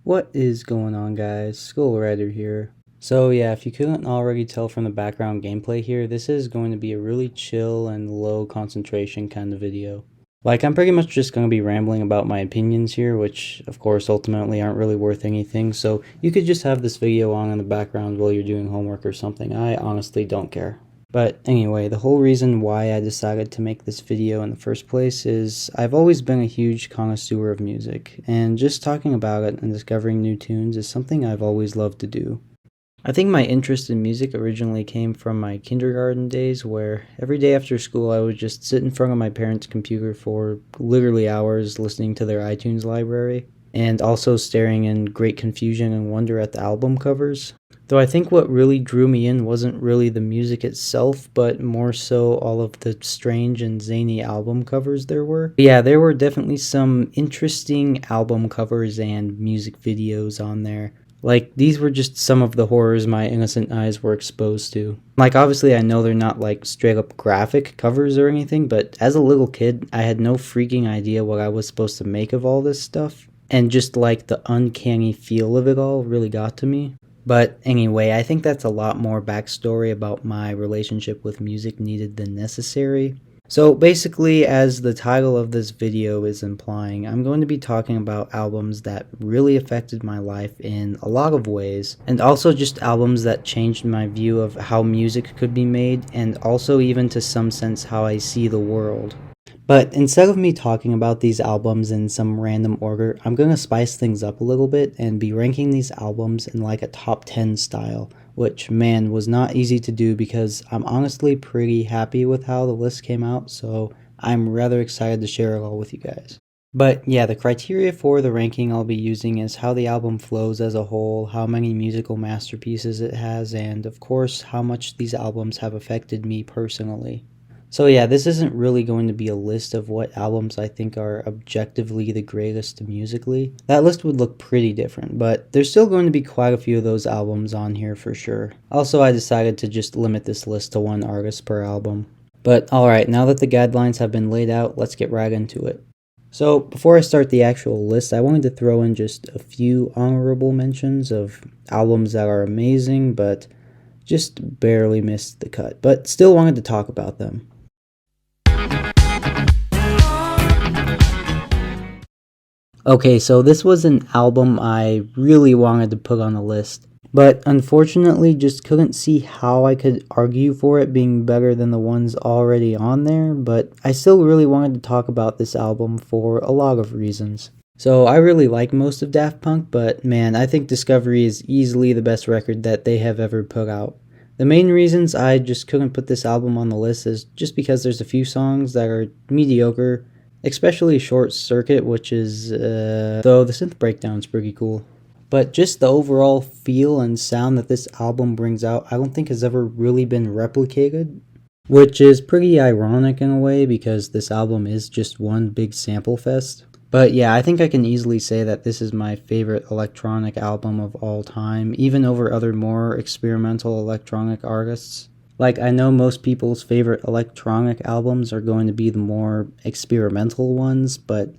What is going on, guys? Skull Rider here. So yeah, if you couldn't already tell from the background gameplay here, this is going to be a really chill and low concentration kind of video. Like, I'm pretty much just going to be rambling about my opinions here, which of course ultimately aren't really worth anything, so you could just have this video on in the background while you're doing homework or something. I honestly don't care. But anyway, the whole reason why I decided to make this video in the first place is I've always been a huge connoisseur of music, and just talking about it and discovering new tunes is something I've always loved to do. I think my interest in music originally came from my kindergarten days, where every day after school I would just sit in front of my parents' computer for literally hours listening to their iTunes library, and also staring in great confusion and wonder at the album covers. Though I think what really drew me in wasn't really the music itself, but more so all of the strange and zany album covers there were. Yeah, there were definitely some interesting album covers and music videos on there. Like, these were just some of the horrors my innocent eyes were exposed to. Like, obviously I know they're not like straight up graphic covers or anything, but as a little kid, I had no freaking idea what I was supposed to make of all this stuff. And just like the uncanny feel of it all really got to me. But anyway, I think that's a lot more backstory about my relationship with music needed than necessary. So basically, as the title of this video is implying, I'm going to be talking about albums that really affected my life in a lot of ways, and also just albums that changed my view of how music could be made, and also even to some sense how I see the world. But instead of me talking about these albums in some random order, I'm going to spice things up a little bit and be ranking these albums in like a top 10 style, which, man, was not easy to do because I'm honestly pretty happy with how the list came out, so I'm rather excited to share it all with you guys. But yeah, the criteria for the ranking I'll be using is how the album flows as a whole, how many musical masterpieces it has, and of course, how much these albums have affected me personally. So yeah, this isn't really going to be a list of what albums I think are objectively the greatest musically. That list would look pretty different, but there's still going to be quite a few of those albums on here for sure. Also, I decided to just limit this list to one artist per album. But alright, now that the guidelines have been laid out, let's get right into it. So before I start the actual list, I wanted to throw in just a few honorable mentions of albums that are amazing, but just barely missed the cut, but still wanted to talk about them. Okay, so this was an album I really wanted to put on the list, but unfortunately just couldn't see how I could argue for it being better than the ones already on there, but I still really wanted to talk about this album for a lot of reasons. So I really like most of Daft Punk, but man, I think Discovery is easily the best record that they have ever put out. The main reasons I just couldn't put this album on the list is just because there's a few songs that are mediocre, especially Short Circuit, which is, though the synth breakdown's pretty cool. But just the overall feel and sound that this album brings out, I don't think has ever really been replicated. Which is pretty ironic in a way, because this album is just one big sample fest. But yeah, I think I can easily say that this is my favorite electronic album of all time, even over other more experimental electronic artists. Like, I know most people's favorite electronic albums are going to be the more experimental ones, but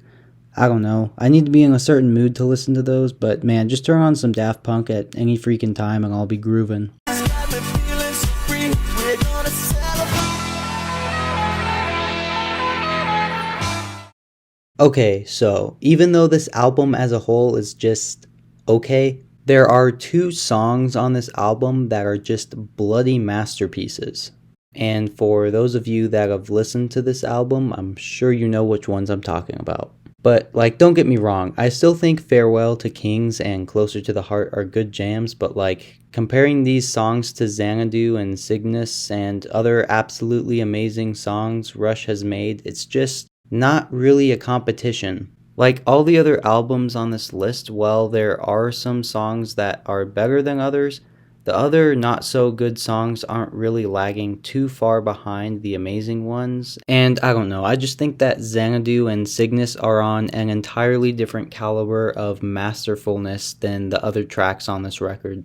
I don't know. I need to be in a certain mood to listen to those, but man, just turn on some Daft Punk at any freaking time and I'll be grooving. Okay, so even though this album as a whole is just okay, there are two songs on this album that are just bloody masterpieces. And for those of you that have listened to this album, I'm sure you know which ones I'm talking about. But, like, don't get me wrong, I still think Farewell to Kings and Closer to the Heart are good jams, but, like, comparing these songs to Xanadu and Cygnus and other absolutely amazing songs Rush has made, it's just not really a competition. Like all the other albums on this list, while there are some songs that are better than others, the other not so good songs aren't really lagging too far behind the amazing ones. And I don't know, I just think that Xanadu and Cygnus are on an entirely different caliber of masterfulness than the other tracks on this record.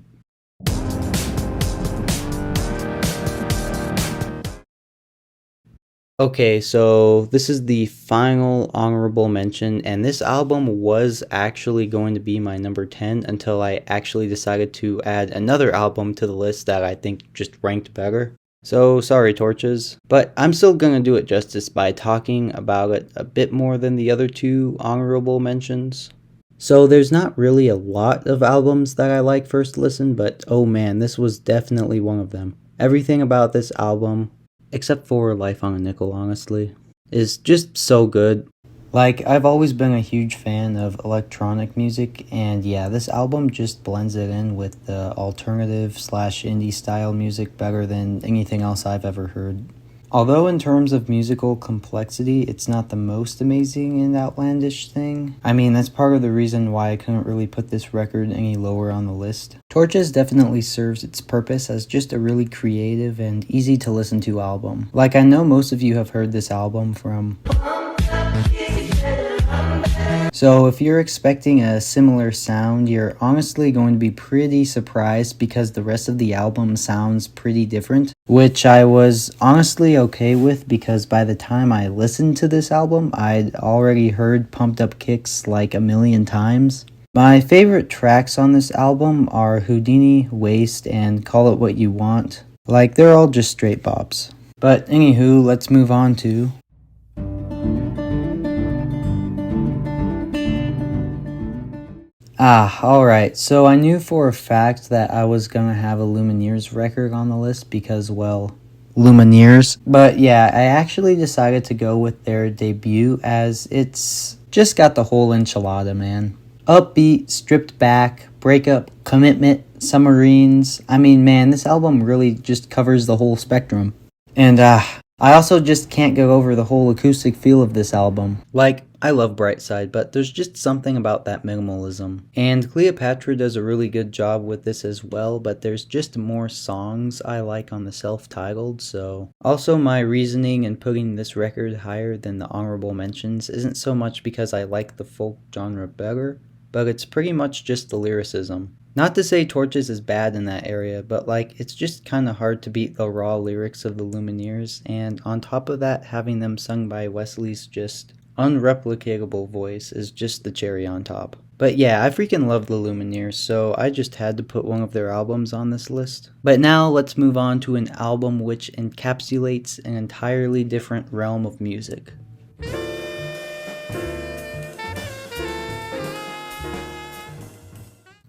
Okay, so this is the final honorable mention, and this album was actually going to be my number 10 until I actually decided to add another album to the list that I think just ranked better. So sorry, Torches, but I'm still gonna do it justice by talking about it a bit more than the other two honorable mentions. So there's not really a lot of albums that I like first listen, but oh man, this was definitely one of them. Everything about this album, except for Life on a Nickel, honestly, is just so good. Like, I've always been a huge fan of electronic music, and yeah, this album just blends it in with the alternative slash indie style music better than anything else I've ever heard. Although in terms of musical complexity, it's not the most amazing and outlandish thing. I mean, that's part of the reason why I couldn't really put this record any lower on the list. Torches definitely serves its purpose as just a really creative and easy to listen to album. Like, I know most of you have heard this album from... So if you're expecting a similar sound, you're honestly going to be pretty surprised because the rest of the album sounds pretty different, which I was honestly okay with because by the time I listened to this album, I'd already heard Pumped Up Kicks like a million times. My favorite tracks on this album are Houdini, Waste, and Call It What You Want. Like, they're all just straight bops. But anywho, let's move on to... alright, so I knew for a fact that I was gonna have a Lumineers record on the list because, well, Lumineers. But yeah, I actually decided to go with their debut as it's just got the whole enchilada, man. Upbeat, stripped back, breakup, commitment, submarines. I mean, man, this album really just covers the whole spectrum. And, I also just can't get over the whole acoustic feel of this album. Like, I love Brightside, but there's just something about that minimalism. And Cleopatra does a really good job with this as well, but there's just more songs I like on the self-titled, so... Also, my reasoning in putting this record higher than the honorable mentions isn't so much because I like the folk genre better, but it's pretty much just the lyricism. Not to say Torches is bad in that area, but like, it's just kinda hard to beat the raw lyrics of the Lumineers, and on top of that, having them sung by Wesley's just unreplicatable voice is just the cherry on top. But yeah, I freaking love the Lumineers, so I just had to put one of their albums on this list. But now let's move on to an album which encapsulates an entirely different realm of music.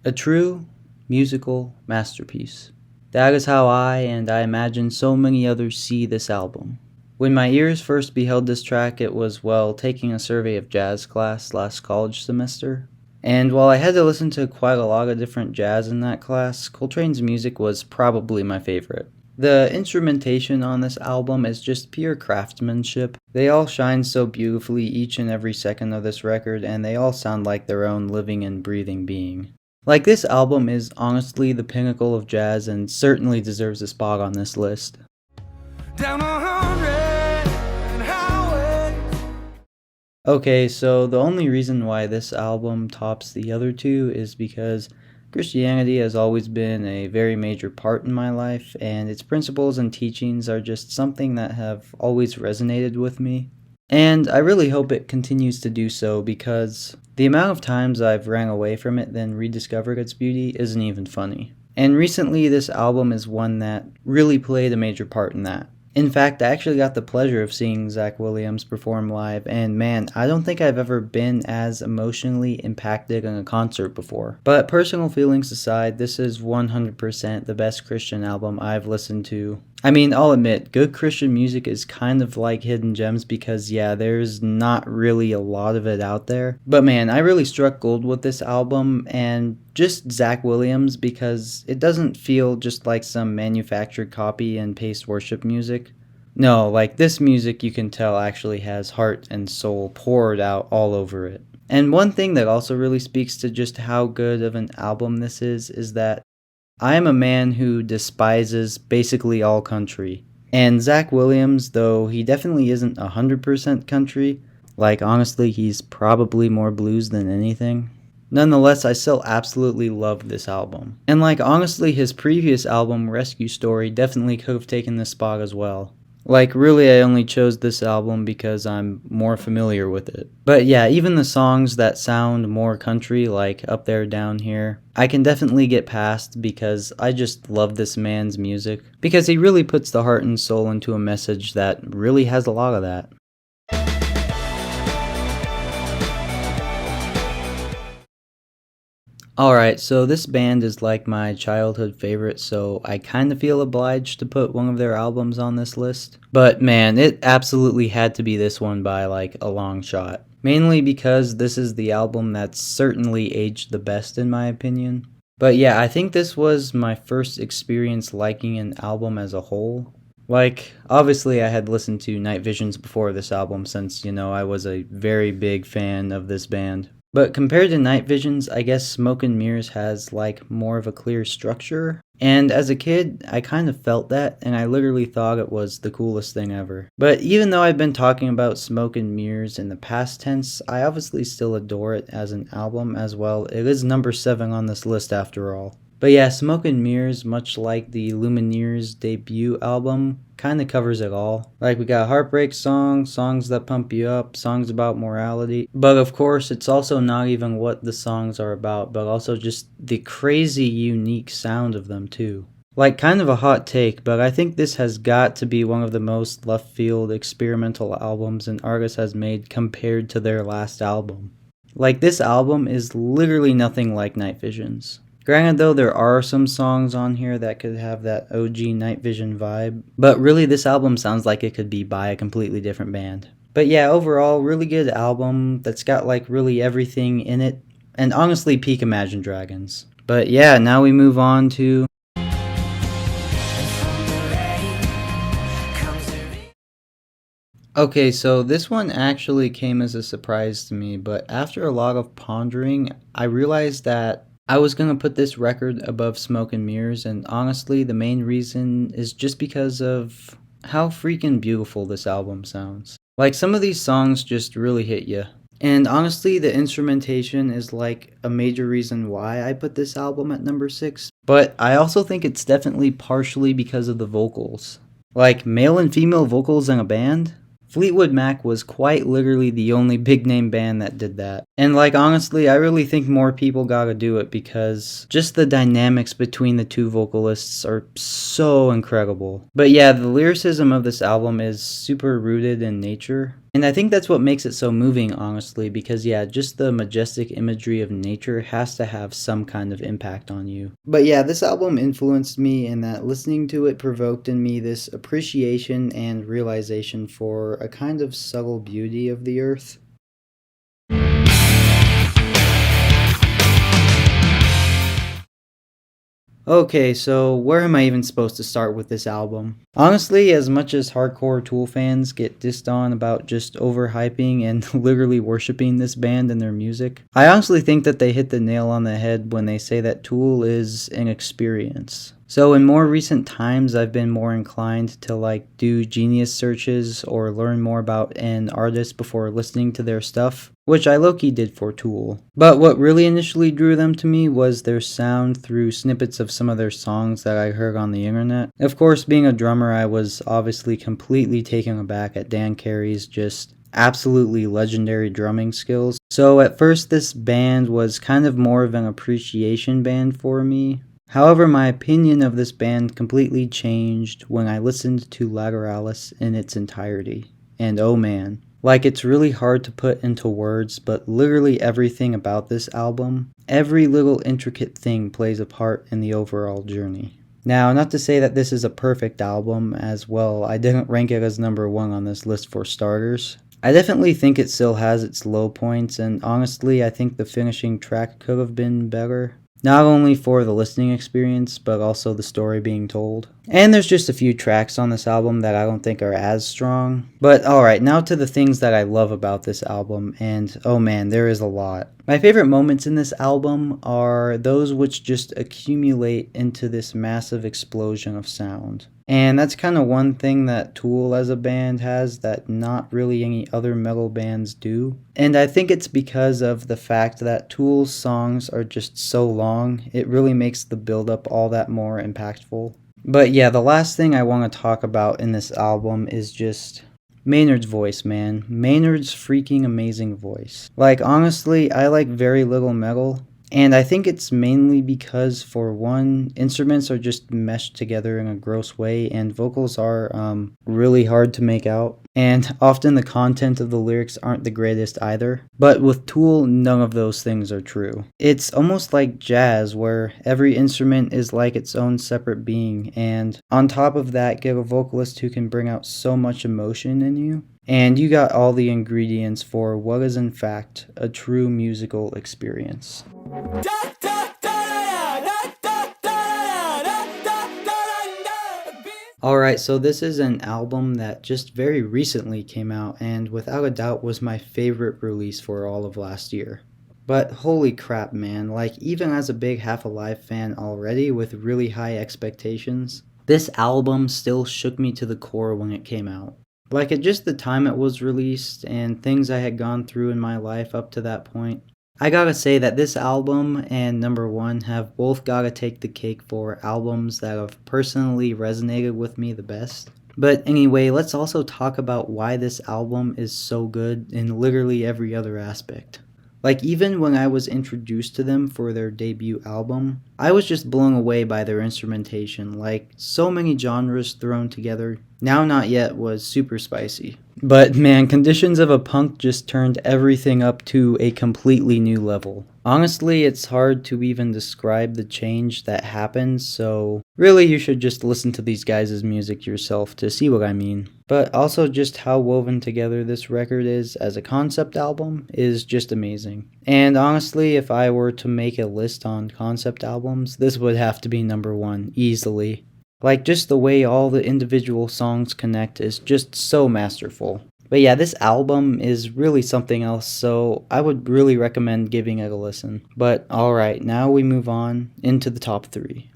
A true musical masterpiece. That is how I, and I imagine so many others, see this album. When my ears first beheld this track, it was while taking a survey of jazz class last college semester. And while I had to listen to quite a lot of different jazz in that class, Coltrane's music was probably my favorite. The instrumentation on this album is just pure craftsmanship. They all shine so beautifully each and every second of this record, and they all sound like their own living and breathing being. Like, this album is honestly the pinnacle of jazz and certainly deserves a spot on this list. Down 100 highways. Okay, so the only reason why this album tops the other two is because Christianity has always been a very major part in my life, and its principles and teachings are just something that have always resonated with me. And I really hope it continues to do so because the amount of times I've ran away from it then rediscovered its beauty isn't even funny. And recently this album is one that really played a major part in that. In fact, I actually got the pleasure of seeing Zach Williams perform live, and man, I don't think I've ever been as emotionally impacted in a concert before. But personal feelings aside, this is 100% the best Christian album I've listened to. I mean, I'll admit, good Christian music is kind of like hidden gems because, yeah, there's not really a lot of it out there. But man, I really struck gold with this album, and just Zach Williams, because it doesn't feel just like some manufactured copy and paste worship music. No, like, this music you can tell actually has heart and soul poured out all over it. And one thing that also really speaks to just how good of an album this is that I am a man who despises basically all country. And Zach Williams, though he definitely isn't 100% country, like honestly he's probably more blues than anything, nonetheless I still absolutely love this album. And like honestly his previous album, Rescue Story, definitely could have taken this spot as well. Like, really, I only chose this album because I'm more familiar with it. But yeah, even the songs that sound more country, like Up There, Down Here, I can definitely get past because I just love this man's music. Because he really puts the heart and soul into a message that really has a lot of that. Alright, so this band is like my childhood favorite, so I kind of feel obliged to put one of their albums on this list. But man, it absolutely had to be this one by like a long shot. Mainly because this is the album that's certainly aged the best in my opinion. But yeah, I think this was my first experience liking an album as a whole. Like, obviously, I had listened to Night Visions before this album since, I was a very big fan of this band. But compared to Night Visions, I guess Smoke and Mirrors has like more of a clear structure. And as a kid, I kind of felt that, and I literally thought it was the coolest thing ever. But even though I've been talking about Smoke and Mirrors in the past tense, I obviously still adore it as an album as well. It is number 7 on this list after all. But yeah, Smoke and Mirrors, much like the Lumineers debut album, kind of covers it all. Like, we got heartbreak songs, songs that pump you up, songs about morality. But of course, it's also not even what the songs are about, but also just the crazy unique sound of them too. Like, kind of a hot take, but I think this has got to be one of the most left field experimental albums an artist has made compared to their last album. Like, this album is literally nothing like Night Visions. Granted, though, there are some songs on here that could have that OG Night Vision vibe, but really this album sounds like it could be by a completely different band. But yeah, overall, really good album that's got like really everything in it, and honestly, peak Imagine Dragons. But yeah, now we move on to... Okay, so this one actually came as a surprise to me, but after a lot of pondering, I realized that I was gonna put this record above Smoke and Mirrors, and honestly, the main reason is just because of how freaking beautiful this album sounds. Like, some of these songs just really hit you. And honestly, the instrumentation is like a major reason why I put this album at number 6. But I also think it's definitely partially because of the vocals. Like, male and female vocals in a band? Fleetwood Mac was quite literally the only big name band that did that. And like, honestly, I really think more people gotta do it because just the dynamics between the two vocalists are so incredible. But yeah, the lyricism of this album is super rooted in nature. And I think that's what makes it so moving, honestly, because yeah, just the majestic imagery of nature has to have some kind of impact on you. But yeah, this album influenced me in that listening to it provoked in me this appreciation and realization for a kind of subtle beauty of the earth. Okay, so where am I even supposed to start with this album? Honestly, as much as hardcore Tool fans get dissed on about just overhyping and literally worshipping this band and their music, I honestly think that they hit the nail on the head when they say that Tool is an experience. So in more recent times, I've been more inclined to like do genius searches or learn more about an artist before listening to their stuff, which I low-key did for Tool. But what really initially drew them to me was their sound through snippets of some of their songs that I heard on the internet. Of course, being a drummer, I was obviously completely taken aback at Dan Carey's just absolutely legendary drumming skills. So at first, this band was kind of more of an appreciation band for me. However, my opinion of this band completely changed when I listened to Lateralis in its entirety. And oh man, like, it's really hard to put into words, but literally everything about this album, every little intricate thing plays a part in the overall journey. Now, not to say that this is a perfect album as well, I didn't rank it as number 1 on this list for starters. I definitely think it still has its low points, and honestly, I think the finishing track could have been better. Not only for the listening experience, but also the story being told. And there's just a few tracks on this album that I don't think are as strong. But alright, now to the things that I love about this album, and oh man, there is a lot. My favorite moments in this album are those which just accumulate into this massive explosion of sound. And that's kind of one thing that Tool as a band has that not really any other metal bands do. And I think it's because of the fact that Tool's songs are just so long, it really makes the build-up all that more impactful. But yeah, the last thing I want to talk about in this album is just Maynard's voice, man. Maynard's freaking amazing voice. Like, honestly, I like very little metal. And I think it's mainly because, for one, instruments are just meshed together in a gross way, and vocals are really hard to make out. And often the content of the lyrics aren't the greatest either. But with Tool, none of those things are true. It's almost like jazz, where every instrument is like its own separate being, and on top of that, get a vocalist who can bring out so much emotion in you. And you got all the ingredients for what is in fact a true musical experience. Alright, so this is an album that just very recently came out and without a doubt was my favorite release for all of last year. But holy crap, man, like even as a big Half Alive fan already with really high expectations, this album still shook me to the core when it came out. Like at just the time it was released and things I had gone through in my life up to that point, I gotta say that this album and Number One have both gotta take the cake for albums that have personally resonated with me the best. But anyway, let's also talk about why this album is so good in literally every other aspect. Like, even when I was introduced to them for their debut album, I was just blown away by their instrumentation. Like, so many genres thrown together. Now Not Yet was super spicy. But man, Conditions of a Punk just turned everything up to a completely new level. Honestly, it's hard to even describe the change that happened, so really you should just listen to these guys' music yourself to see what I mean. But also just how woven together this record is as a concept album is just amazing. And honestly, if I were to make a list on concept albums, this would have to be number one, easily. Like, just the way all the individual songs connect is just so masterful. But yeah, this album is really something else, so I would really recommend giving it a listen. But alright, now we move on into the top 3.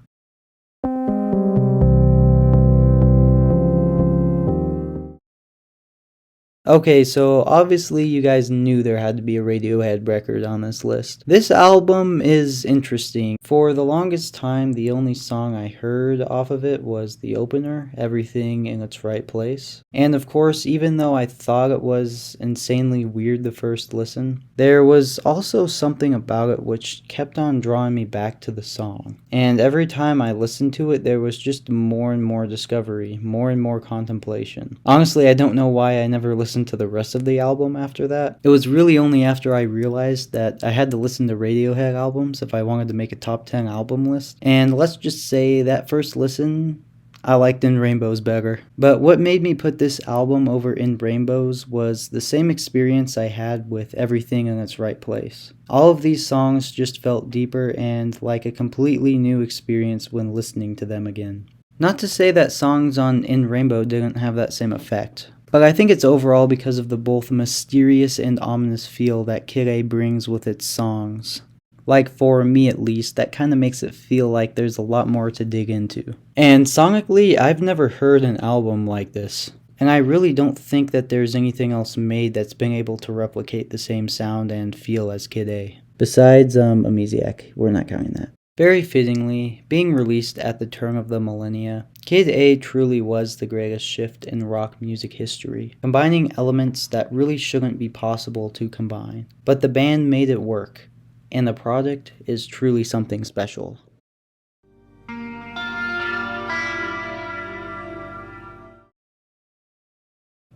Okay, so obviously you guys knew there had to be a Radiohead record on this list. This album is interesting. For the longest time, the only song I heard off of it was the opener, Everything in Its Right Place. And of course, even though I thought it was insanely weird the first listen, there was also something about it which kept on drawing me back to the song. And every time I listened to it, there was just more and more discovery, more and more contemplation. Honestly, I don't know why I never listened to the rest of the album after that. It was really only after I realized that I had to listen to Radiohead albums if I wanted to make a top 10 album list. And let's just say that first listen, I liked In Rainbows better. But what made me put this album over In Rainbows was the same experience I had with Everything in Its Right Place. All of these songs just felt deeper and like a completely new experience when listening to them again. Not to say that songs on In Rainbow didn't have that same effect, but I think it's overall because of the both mysterious and ominous feel that Kid A brings with its songs. Like, for me at least, that kind of makes it feel like there's a lot more to dig into. And sonically, I've never heard an album like this. And I really don't think that there's anything else made that's been able to replicate the same sound and feel as Kid A. Besides, Amnesiac. We're not counting that. Very fittingly, being released at the turn of the millennia, Kid A truly was the greatest shift in rock music history, combining elements that really shouldn't be possible to combine. But the band made it work, and the product is truly something special.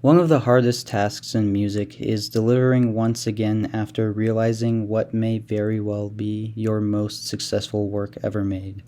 One of the hardest tasks in music is delivering once again after realizing what may very well be your most successful work ever made.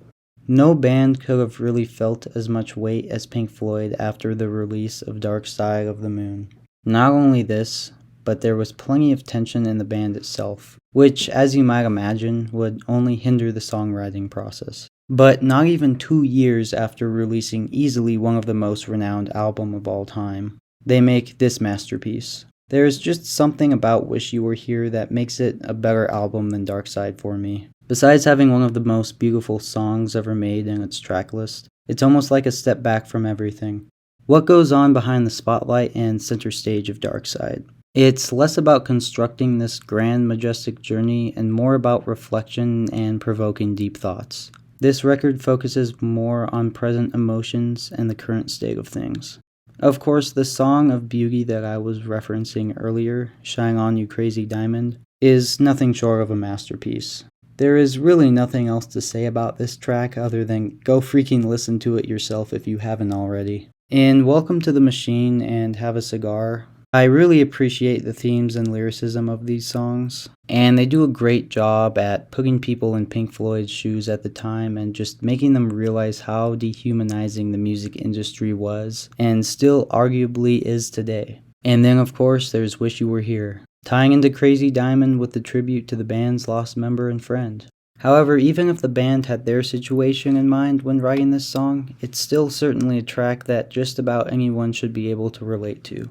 No band could have really felt as much weight as Pink Floyd after the release of Dark Side of the Moon. Not only this, but there was plenty of tension in the band itself, which, as you might imagine, would only hinder the songwriting process. But not even 2 years after releasing easily one of the most renowned albums of all time, they make this masterpiece. There is just something about Wish You Were Here that makes it a better album than Dark Side for me. Besides having one of the most beautiful songs ever made in its track list, it's almost like a step back from everything. What goes on behind the spotlight and center stage of Dark Side? It's less about constructing this grand, majestic journey and more about reflection and provoking deep thoughts. This record focuses more on present emotions and the current state of things. Of course, the song of beauty that I was referencing earlier, Shine On You Crazy Diamond, is nothing short of a masterpiece. There is really nothing else to say about this track other than go freaking listen to it yourself if you haven't already. And welcome to the machine and have a cigar. I really appreciate the themes and lyricism of these songs, and they do a great job at putting people in Pink Floyd's shoes at the time and just making them realize how dehumanizing the music industry was, and still arguably is today. And then of course there's Wish You Were Here, tying into Crazy Diamond with the tribute to the band's lost member and friend. However, even if the band had their situation in mind when writing this song, it's still certainly a track that just about anyone should be able to relate to.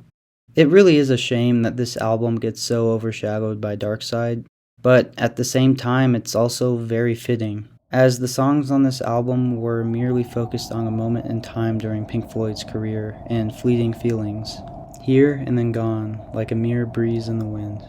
It really is a shame that this album gets so overshadowed by Dark Side, but at the same time it's also very fitting, as the songs on this album were merely focused on a moment in time during Pink Floyd's career and fleeting feelings, here and then gone, like a mere breeze in the wind.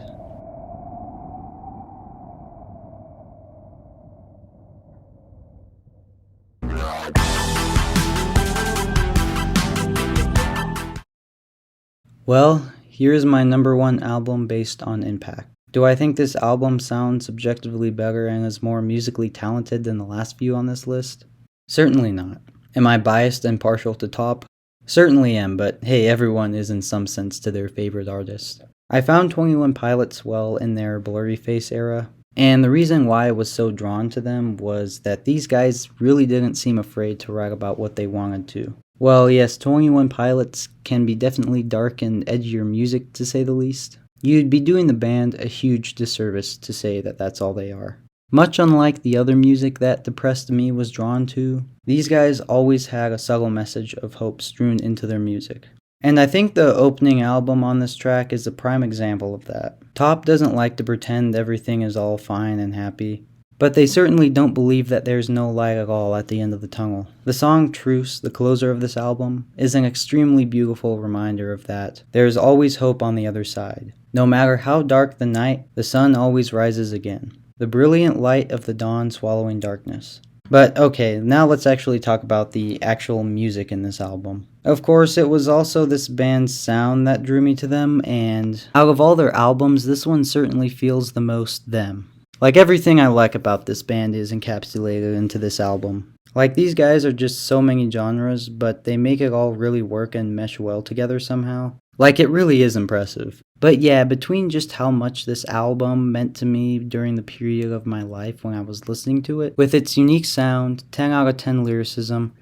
Well, here's my number one album based on impact. Do I think this album sounds objectively better and is more musically talented than the last few on this list? Certainly not. Am I biased and partial to Top? Certainly am, but hey, everyone is in some sense to their favorite artist. I found 21 Pilots well in their Blurry Face era, and the reason why I was so drawn to them was that these guys really didn't seem afraid to write about what they wanted to. Well, yes, 21 Pilots can be definitely dark and edgier music, to say the least. You'd be doing the band a huge disservice to say that that's all they are. Much unlike the other music that Depressed Me was drawn to, these guys always had a subtle message of hope strewn into their music. And I think the opening album on this track is a prime example of that. Top doesn't like to pretend everything is all fine and happy, but they certainly don't believe that there's no light at all at the end of the tunnel. The song Truce, the closer of this album, is an extremely beautiful reminder of that. There is always hope on the other side. No matter how dark the night, the sun always rises again. The brilliant light of the dawn swallowing darkness. But okay, now let's actually talk about the actual music in this album. Of course, it was also this band's sound that drew me to them, and out of all their albums, this one certainly feels the most them. Like, everything I like about this band is encapsulated into this album. Like, these guys are just so many genres, but they make it all really work and mesh well together somehow. Like, it really is impressive. But yeah, between just how much this album meant to me during the period of my life when I was listening to it, with its unique sound, 10 out of 10 lyricism,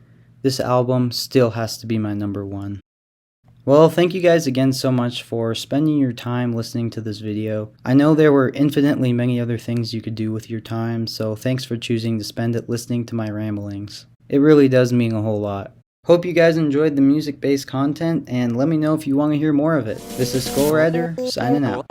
this album still has to be my number one. Well, thank you guys again so much for spending your time listening to this video. I know there were infinitely many other things you could do with your time, so thanks for choosing to spend it listening to my ramblings. It really does mean a whole lot. Hope you guys enjoyed the music-based content, and let me know if you want to hear more of it. This is Skull Rider, signing out.